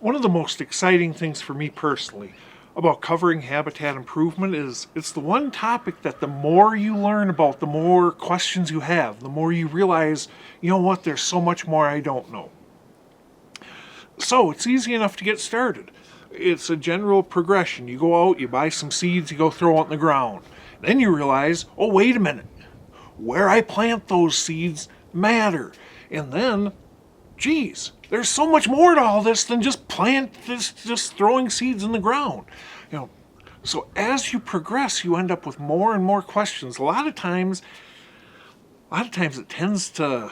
One of the most exciting things for me personally about covering habitat improvement is it's the one topic that the more you learn about, the more questions you have, the more you realize, you know what, there's so much more I don't know. So it's easy enough to get started. It's a general progression. You go out, you buy some seeds, you go throw it in the ground. Then you realize, oh, wait a minute, where I plant those seeds matter. And then, geez, there's so much more to all this than just just throwing seeds in the ground. So as you progress, you end up with more and more questions. A lot of times it tends to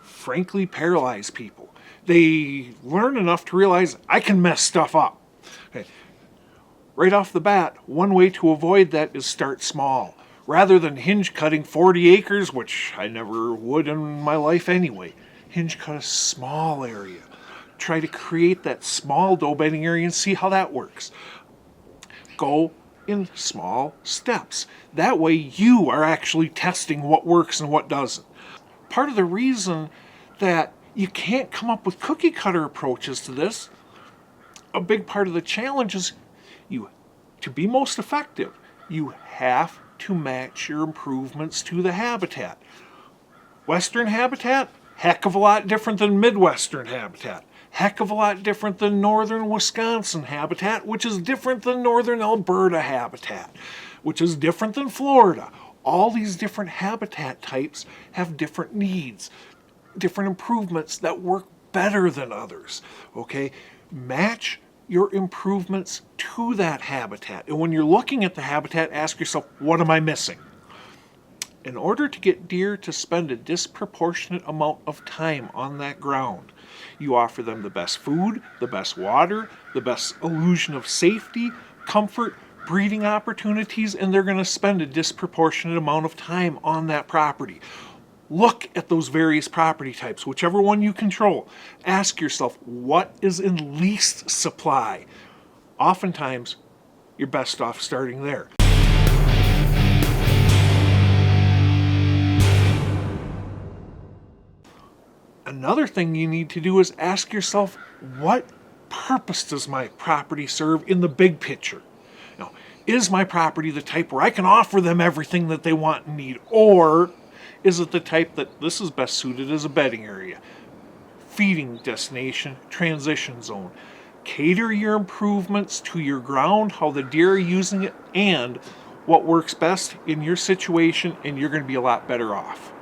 frankly paralyze people. They learn enough to realize I can mess stuff up. Okay. Right off the bat, one way to avoid that is start small. Rather than hinge cutting 40 acres, which I never would in my life anyway, hinge cut a small area. Try to create that small doe bedding area and see how that works. Go in small steps. That way you are actually testing what works and what doesn't. Part of the reason that you can't come up with cookie cutter approaches to this, a big part of the challenge is to be most effective, you have to match your improvements to the habitat. Western habitat, heck of a lot different than Midwestern habitat. Heck of a lot different than northern Wisconsin habitat, which is different than northern Alberta habitat, which is different than Florida. All these different habitat types have different needs, different improvements that work better than others. Okay? Match your improvements to that habitat. And when you're looking at the habitat, ask yourself, what am I missing? In order to get deer to spend a disproportionate amount of time on that ground, you offer them the best food, the best water, the best illusion of safety, comfort, breeding opportunities, and they're going to spend a disproportionate amount of time on that property. Look at those various property types, whichever one you control. Ask yourself, what is in least supply? Oftentimes, you're best off starting there. Another thing you need to do is ask yourself, what purpose does my property serve in the big picture? Is my property the type where I can offer them everything that they want and need? Or is it the type that this is best suited as a bedding area, feeding destination, transition zone? Cater your improvements to your ground, how the deer are using it, and what works best in your situation, and you're going to be a lot better off.